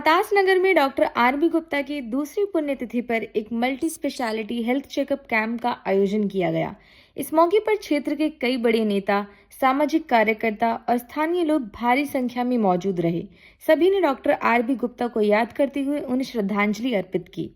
रोहतास नगर में doctor RB. Gupta की दूसरी पुण्यतिथि पर एक multi speciality health checkup camp का आयोजन किया गया। इस मौके पर क्षेत्र के कई बड़े नेता, सामाजिक कार्यकर्ता और स्थानीय लोग भारी संख्या में मौजूद रहे। सभी ने डॉक्टर आर.बी. गुप्ता को याद करते हुए उन्हें श्रद्धांजलि अर्पित की।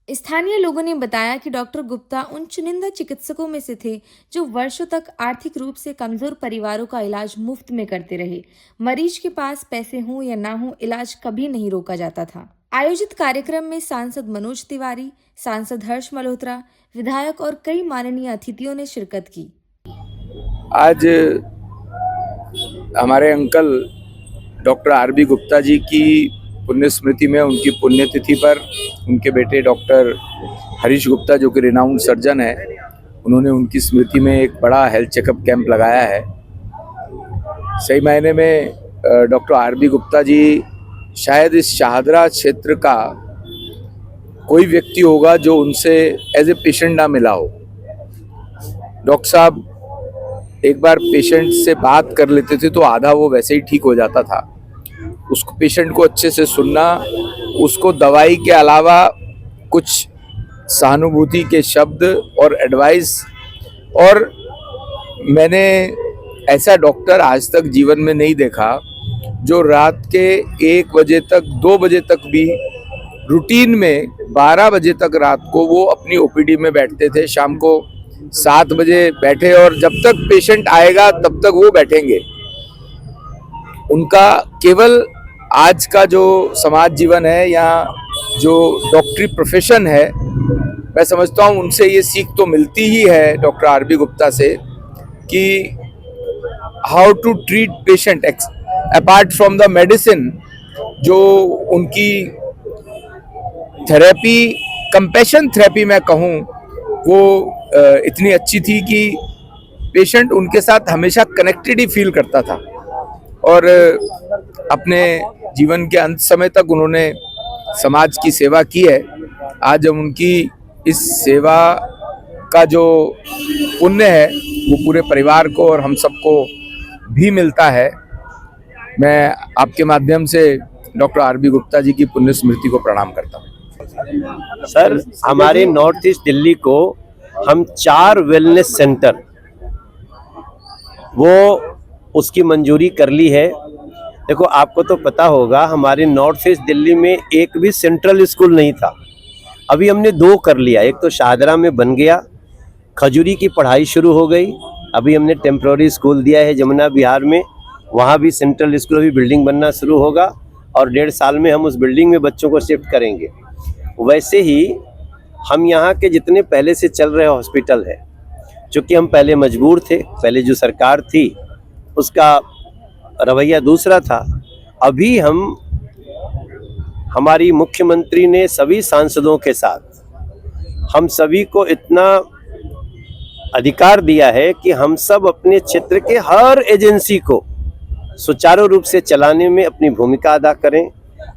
स्थानीय लोगों ने बताया कि डॉक्टर गुप्ता उन चुनिंदा चिकित्सकों में से थे जो वर्षों तक आर्थिक रूप से कमजोर परिवारों का इलाज मुफ्त में करते रहे। मरीज के पास पैसे हों या ना हो, इलाज कभी नहीं रोका जाता था। आयोजित कार्यक्रम में सांसद मनोज तिवारी, सांसद हर्ष मल्होत्रा, विधायक और कई माननीय अतिथियों ने शिरकत की। आज हमारे uncle doctor RB. Gupta ji की पुण्य स्मृति में, उनकी पुण्यतिथि पर उनके बेटे डॉक्टर हरीश गुप्ता जो कि रिनाउंड सर्जन है, उन्होंने उनकी स्मृति में एक बड़ा हेल्थ चेकअप कैंप लगाया है। सही मायने में डॉक्टर आर.बी. गुप्ता जी शायद इस शाहदरा क्षेत्र का कोई व्यक्ति होगा जो उनसे एज ए पेशेंट ना मिला हो। डॉक्टर साहब एक बार पेशेंट से बात कर लेते थे तो आधा वो वैसे ही ठीक हो जाता था। उसको, पेशेंट को अच्छे से सुनना, उसको दवाई के अलावा कुछ सहानुभूति के शब्द और एडवाइस, और मैंने ऐसा डॉक्टर आज तक जीवन में नहीं देखा जो रात के 1 बजे तक, 2 बजे तक भी रूटीन में 12 बजे तक रात को वो अपनी ओपीडी में बैठते थे। शाम को 7 बजे बैठे और जब तक पेशेंट आएगा तब तक वो बैठेंगे। उनका केवल आज का जो समाज जीवन है या जो डॉक्टरी प्रोफेशन है, मैं समझता हूँ उनसे ये सीख तो मिलती ही है डॉक्टर आर.बी. गुप्ता से कि how to treat patient apart from the medicine. जो उनकी थेरेपी, कंपैशन थेरेपी मैं कहूँ, वो इतनी अच्छी थी कि पेशेंट उनके साथ हमेशा कनेक्टेड ही फील करता था। और अपने जीवन के अंत समय तक उन्होंने समाज की सेवा की है। आज हम उनकी इस सेवा का जो पुण्य है वो पूरे परिवार को और हम सबको भी मिलता है। मैं आपके माध्यम से डॉक्टर आर.बी. गुप्ता जी की पुण्य स्मृति को प्रणाम करता हूँ। सर, हमारे नॉर्थ ईस्ट दिल्ली को हम 4 वेलनेस सेंटर वो उसकी मंजूरी कर ली है। देखो, आपको तो पता होगा हमारे नॉर्थ ईस्ट दिल्ली में एक भी सेंट्रल स्कूल नहीं था। अभी हमने 2 कर लिया। एक तो शाहदरा में बन गया, खजूरी की पढ़ाई शुरू हो गई। अभी हमने टेम्प्रोरी स्कूल दिया है जमुना बिहार में, वहाँ भी सेंट्रल स्कूल अभी बिल्डिंग बनना शुरू होगा और 1.5 साल में हम उस बिल्डिंग में बच्चों को शिफ्ट करेंगे। वैसे ही हम यहाँ के जितने पहले से चल रहे हॉस्पिटल है, चूँकि हम पहले मजबूर थे, पहले जो सरकार थी उसका रवैया दूसरा था। अभी हमारी मुख्यमंत्री ने सभी सांसदों के साथ हम सभी को इतना अधिकार दिया है कि हम सब अपने क्षेत्र के हर एजेंसी को सुचारू रूप से चलाने में अपनी भूमिका अदा करें।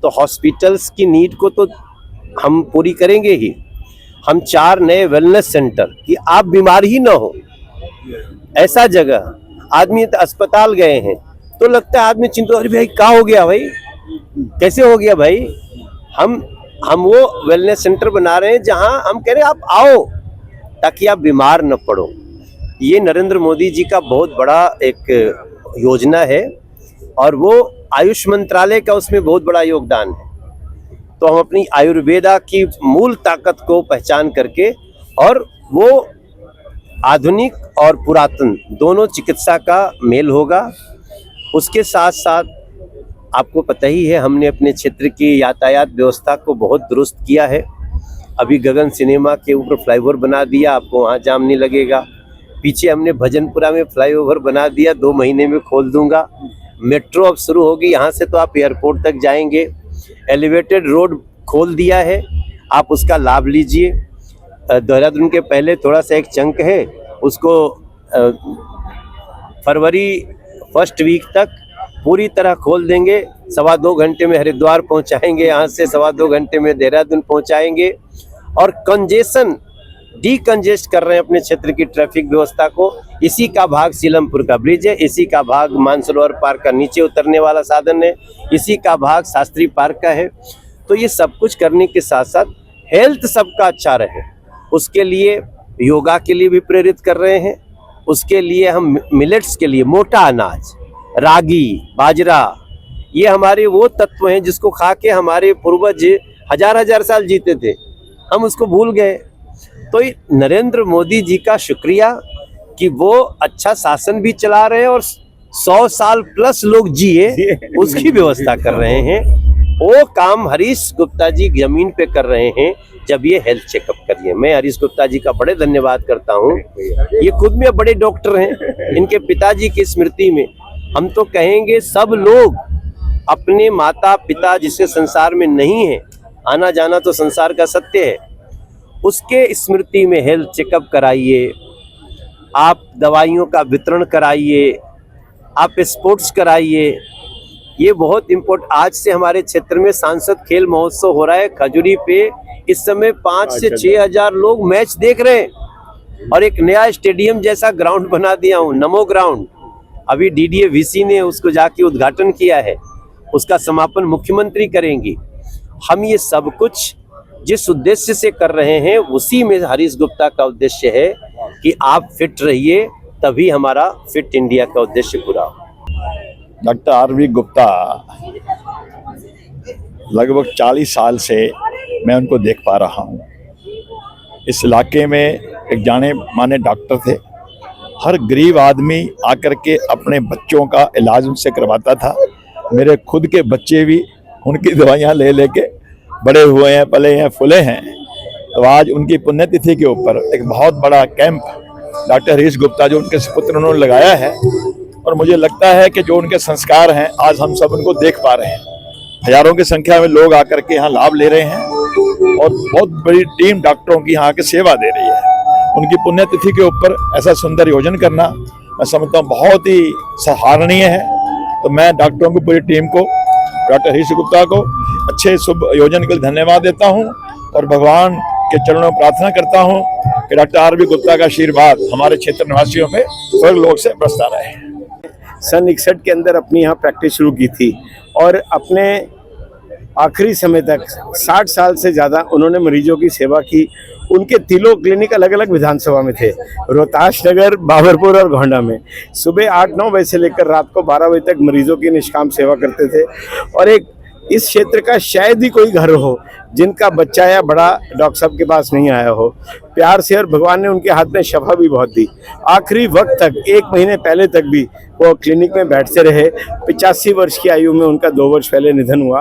तो हॉस्पिटल्स की नीड को तो हम पूरी करेंगे ही। हम 4 नए वेलनेस सेंटर कि आप बीमार ही ना हो, ऐसा जगह, आदमी अस्पताल गए हैं तो लगता है आदमी चिंता, अरे भाई क्या हो गया, भाई कैसे हो गया भाई। हम वो वेलनेस सेंटर बना रहे हैं जहां हम कह रहे हैं आप आओ ताकि आप बीमार न पड़ो। ये नरेंद्र मोदी जी का बहुत बड़ा एक योजना है और वो आयुष मंत्रालय का उसमें बहुत बड़ा योगदान है। तो हम अपनी आयुर्वेदा की मूल ताकत को पहचान करके, और वो आधुनिक और पुरातन दोनों चिकित्सा का मेल होगा। उसके साथ साथ आपको पता ही है हमने अपने क्षेत्र की यातायात व्यवस्था को बहुत दुरुस्त किया है। अभी गगन सिनेमा के ऊपर फ्लाईओवर बना दिया, आपको वहाँ जाम नहीं लगेगा। पीछे हमने भजनपुरा में फ्लाईओवर बना दिया, 2 महीने में खोल दूंगा। मेट्रो अब शुरू होगी, यहाँ से तो आप एयरपोर्ट तक जाएंगे। एलिवेटेड रोड खोल दिया है, आप उसका लाभ लीजिए। देहरादून के पहले थोड़ा सा एक चंक है, उसको फरवरी 1st वीक तक पूरी तरह खोल देंगे। 2.25 घंटे में हरिद्वार पहुंचाएंगे, यहाँ से 2.25 घंटे में देहरादून पहुंचाएंगे। और कंजेशन डीकंजेस्ट कर रहे हैं अपने क्षेत्र की ट्रैफिक व्यवस्था को। इसी का भाग सीलमपुर का ब्रिज है, इसी का भाग मानसरोवर पार्क का नीचे उतरने वाला साधन है, इसी का भाग शास्त्री पार्क का है। तो ये सब कुछ करने के साथ साथ हेल्थ सबका अच्छा रहे, उसके लिए योगा के लिए भी प्रेरित कर रहे हैं। उसके लिए हम मिलेट्स के लिए, मोटा अनाज, रागी, बाजरा, ये हमारे वो तत्व हैं जिसको खा के हमारे पूर्वज हजार हजार साल जीते थे, हम उसको भूल गए। तो ये नरेंद्र मोदी जी का शुक्रिया कि वो अच्छा शासन भी चला रहे हैं और 100 साल प्लस लोग जिए उसकी व्यवस्था कर रहे हैं। वो काम हरीश गुप्ता जी जमीन पे कर रहे हैं जब ये हेल्थ चेकअप करिए। मैं हरीश गुप्ता जी का बड़े धन्यवाद करता हूँ। ये खुद में बड़े डॉक्टर हैं। इनके पिताजी की स्मृति में हम तो कहेंगे सब लोग अपने माता पिता जिसके संसार में नहीं है, आना जाना तो संसार का सत्य है, उसके स्मृति में हेल्थ चेकअप कराइए, आप दवाइयों का वितरण कराइए, आप स्पोर्ट्स कराइए। ये बहुत इम्पोर्टेंट। आज से हमारे क्षेत्र में सांसद खेल महोत्सव हो रहा है खजूरी पे। इस समय 5 से 6 हजार लोग मैच देख रहे हैं और एक नया स्टेडियम जैसा ग्राउंड बना दिया हूँ, नमो ग्राउंड। अभी डीडीए वीसी ने उसको जाके उद्घाटन किया है, उसका समापन मुख्यमंत्री करेंगी। हम ये सब कुछ जिस उद्देश्य से कर रहे हैं उसी में हरीश गुप्ता का उद्देश्य है कि आप फिट रहिए, तभी हमारा फिट इंडिया का उद्देश्य पूरा हो। डॉक्टर आरबी गुप्ता लगभग 40 साल से मैं उनको देख पा रहा हूँ। इस इलाके में एक जाने माने डॉक्टर थे। हर गरीब आदमी आकर के अपने बच्चों का इलाज उनसे करवाता था। मेरे खुद के बच्चे भी उनकी दवाइयाँ ले लेके बड़े हुए हैं, पले हैं, फूले हैं। तो आज उनकी पुण्यतिथि के ऊपर एक बहुत बड़ा कैंप डॉक्टर हरीश गुप्ता जो उनके सुपुत्र उन्होंने लगाया है, और मुझे लगता है कि जो उनके संस्कार हैं आज हम सब उनको देख पा रहे हैं। हजारों की संख्या में लोग आकर के यहाँ लाभ ले रहे हैं और बहुत बड़ी टीम डॉक्टरों की यहाँ के सेवा दे रही है। उनकी पुण्यतिथि के ऊपर ऐसा सुंदर आयोजन करना मैं समझता हूँ बहुत ही सराहनीय है। तो मैं डॉक्टरों की पूरी टीम को, डॉक्टर हरीश गुप्ता को अच्छे शुभ आयोजन के लिए धन्यवाद देता हूँ और भगवान के चरणों में प्रार्थना करता हूँ कि डॉक्टर आरबी गुप्ता का आशीर्वाद हमारे क्षेत्र निवासियों पे स्वर्ग लोक से बरसता रहे। सन 61 के अंदर अपनी यहाँ प्रैक्टिस शुरू की थी और अपने आखिरी समय तक 60 साल से ज़्यादा उन्होंने मरीजों की सेवा की। उनके तीनों क्लिनिक अलग अलग विधानसभा में थे, रोहतास नगर, बाबरपुर और गोंडा में। सुबह 8-9 बजे से लेकर रात को 12 बजे तक मरीजों की निष्काम सेवा करते थे। और एक इस क्षेत्र का शायद ही कोई घर हो जिनका बच्चा या बड़ा डॉक्टर साहब के पास नहीं आया हो। प्यार से, और भगवान ने उनके हाथ में शफा भी बहुत दी। आखिरी वक्त तक, 1 महीने पहले तक भी वो क्लिनिक में बैठते रहे। 85 वर्ष की आयु में उनका 2 वर्ष पहले निधन हुआ।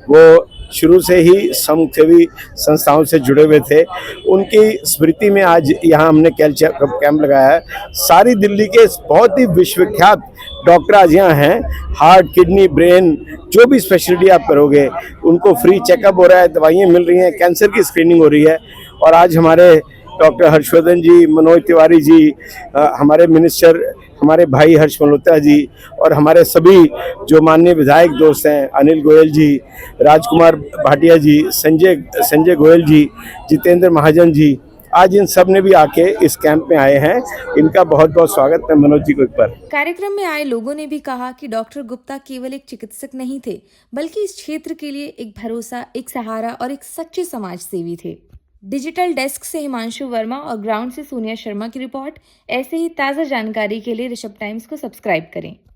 वो शुरू से ही समाजसेवी संस्थाओं से जुड़े हुए थे। उनकी स्मृति में आज यहाँ हमने हेल्थ चेकअप कैंप लगाया है। सारी दिल्ली के बहुत ही विश्वविख्यात डॉक्टर आज यहाँ हैं। हार्ट, किडनी, ब्रेन, जो भी स्पेशलिटी आप करोगे उनको फ्री चेकअप हो रहा है, दवाइयाँ मिल रही हैं, कैंसर की स्क्रीनिंग हो रही है। और आज हमारे डॉक्टर हर्षवर्धन जी, मनोज तिवारी जी, हमारे मिनिस्टर, हमारे भाई हर्ष मल्होत्रा जी और हमारे सभी जो माननीय विधायक दोस्त हैं, अनिल गोयल जी, राजकुमार भाटिया जी, संजय गोयल जी, जितेंद्र महाजन जी, आज इन सब ने भी आके इस कैंप में आए हैं। इनका बहुत बहुत स्वागत है। मनोज जी को एक बार। कार्यक्रम में आए लोगों ने भी कहा कि डॉक्टर गुप्ता केवल एक चिकित्सक नहीं थे, बल्कि इस क्षेत्र के लिए एक भरोसा, एक सहारा और एक सच्चे समाज सेवी थे। डिजिटल डेस्क से हिमांशु वर्मा और ग्राउंड से सोनिया शर्मा की रिपोर्ट। ऐसे ही ताज़ा जानकारी के लिए ऋषभ टाइम्स को सब्सक्राइब करें।